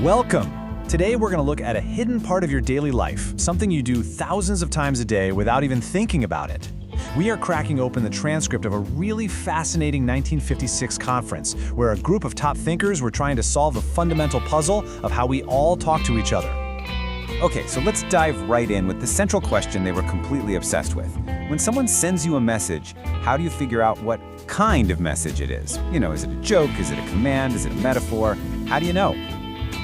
Welcome! Today we're going to look at a hidden part of your daily life, something you do thousands of times a day without even thinking about it. We are cracking open the transcript of a really fascinating 1956 conference where a group of top thinkers were trying to solve the fundamental puzzle of how we all talk to each other. Okay, so let's dive right in with the central question they were completely obsessed with. When someone sends you a message, how do you figure out what kind of message it is? Is it a joke? Is it a command? Is it a metaphor? How do you know?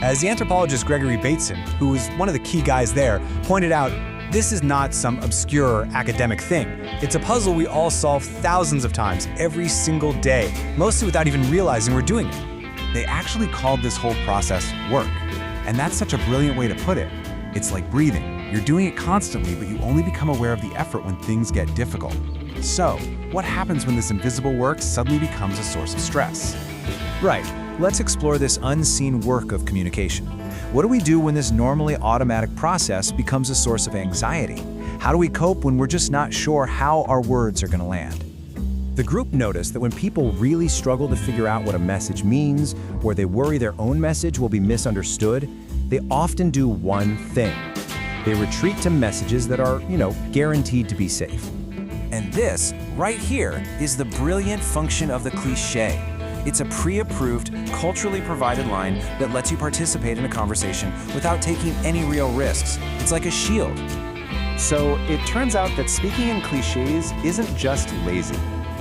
As the anthropologist Gregory Bateson, who was one of the key guys there, pointed out, this is not some obscure academic thing. It's a puzzle we all solve thousands of times every single day, mostly without even realizing we're doing it. They actually called this whole process work. And that's such a brilliant way to put it. It's like breathing. You're doing it constantly, but you only become aware of the effort when things get difficult. So, what happens when this invisible work suddenly becomes a source of stress? Right. Let's explore this unseen work of communication. What do we do when this normally automatic process becomes a source of anxiety? How do we cope when we're just not sure how our words are going to land? The group noticed that when people really struggle to figure out what a message means, or they worry their own message will be misunderstood, they often do one thing. They retreat to messages that are, guaranteed to be safe. And this, right here, is the brilliant function of the cliché. It's a pre-approved, culturally provided line that lets you participate in a conversation without taking any real risks. It's like a shield. So it turns out that speaking in cliches isn't just lazy.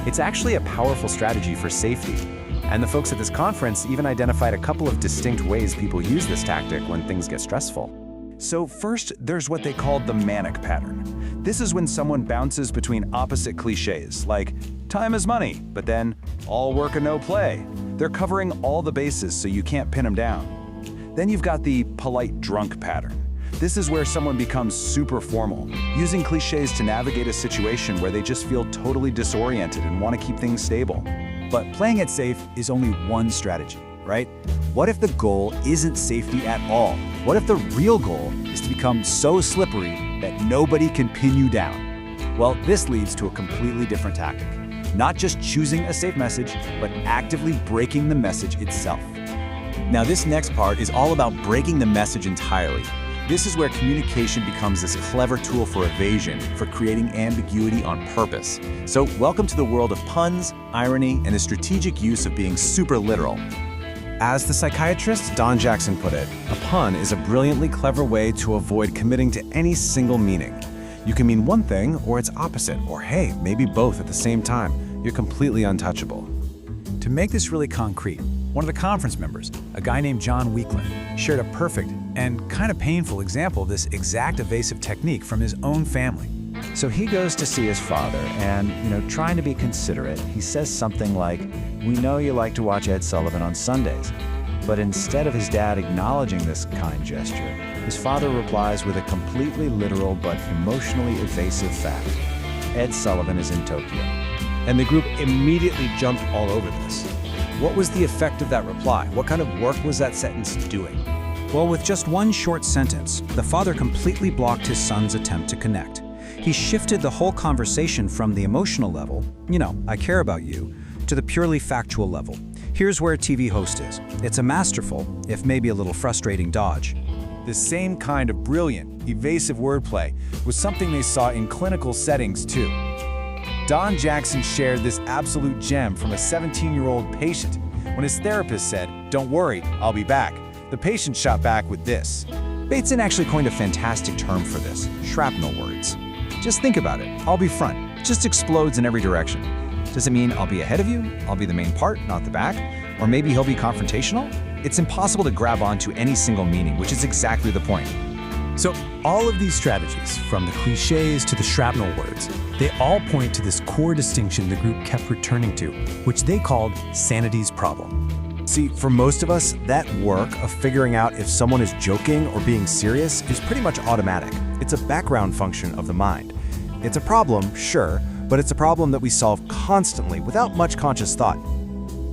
It's actually a powerful strategy for safety. And the folks at this conference even identified a couple of distinct ways people use this tactic when things get stressful. So first, there's what they called the manic pattern. This is when someone bounces between opposite cliches, like time is money, but then all work and no play. They're covering all the bases so you can't pin them down. Then you've got the polite drunk pattern. This is where someone becomes super formal, using cliches to navigate a situation where they just feel totally disoriented and want to keep things stable. But playing it safe is only one strategy, right? What if the goal isn't safety at all? What if the real goal is to become so slippery that nobody can pin you down? Well, this leads to a completely different tactic. Not just choosing a safe message, but actively breaking the message itself. Now, this next part is all about breaking the message entirely. This is where communication becomes this clever tool for evasion, for creating ambiguity on purpose. So welcome to the world of puns, irony, and the strategic use of being super literal. As the psychiatrist Don Jackson put it, a pun is a brilliantly clever way to avoid committing to any single meaning. You can mean one thing or its opposite, or hey, maybe both at the same time. You're completely untouchable. To make this really concrete, one of the conference members, a guy named John Weakland, shared a perfect and kind of painful example of this exact evasive technique from his own family. So he goes to see his father and, trying to be considerate, he says something like, "We know you like to watch Ed Sullivan on Sundays." But instead of his dad acknowledging this kind gesture, his father replies with a completely literal but emotionally evasive fact. Ed Sullivan is in Tokyo. And the group immediately jumped all over this. What was the effect of that reply? What kind of work was that sentence doing? Well, with just one short sentence, the father completely blocked his son's attempt to connect. He shifted the whole conversation from the emotional level, I care about you, to the purely factual level. Here's where a TV host is. It's a masterful, if maybe a little frustrating dodge. The same kind of brilliant, evasive wordplay was something they saw in clinical settings too. Don Jackson shared this absolute gem from a 17-year-old patient. When his therapist said, "Don't worry, I'll be back," the patient shot back with this. Bateson actually coined a fantastic term for this, shrapnel words. Just think about it. "I'll be front." Just explodes in every direction. Does it mean I'll be ahead of you? I'll be the main part, not the back? Or maybe he'll be confrontational? It's impossible to grab onto any single meaning, which is exactly the point. So all of these strategies, from the cliches to the shrapnel words, they all point to this core distinction the group kept returning to, which they called sanity's problem. See, for most of us, that work of figuring out if someone is joking or being serious is pretty much automatic. It's a background function of the mind. It's a problem, sure, but it's a problem that we solve constantly without much conscious thought.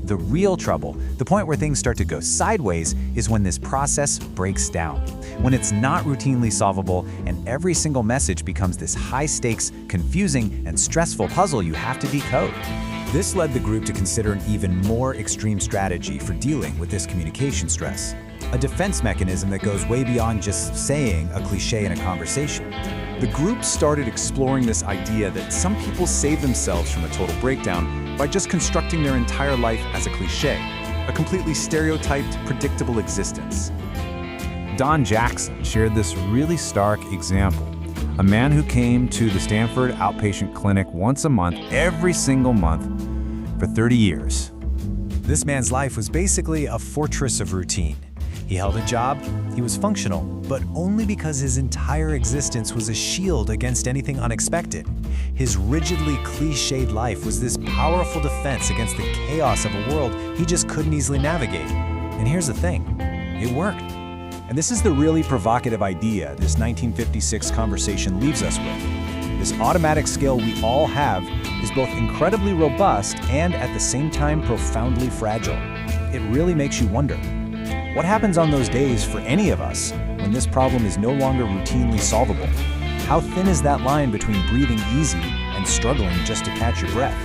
The real trouble, the point where things start to go sideways, is when this process breaks down. When it's not routinely solvable and every single message becomes this high-stakes, confusing, and stressful puzzle you have to decode. This led the group to consider an even more extreme strategy for dealing with this communication stress. a defense mechanism that goes way beyond just saying a cliché in a conversation. The group started exploring this idea that some people save themselves from a total breakdown by just constructing their entire life as a cliché, a completely stereotyped, predictable existence. Don Jackson shared this really stark example. A man who came to the Stanford outpatient clinic once a month, every single month, for 30 years. This man's life was basically a fortress of routine. He held a job, he was functional, but only because his entire existence was a shield against anything unexpected. His rigidly cliched life was this powerful defense against the chaos of a world he just couldn't easily navigate. And here's the thing, it worked. And this is the really provocative idea this 1956 conversation leaves us with. This automatic skill we all have is both incredibly robust and at the same time profoundly fragile. It really makes you wonder, what happens on those days for any of us when this problem is no longer routinely solvable? How thin is that line between breathing easy and struggling just to catch your breath?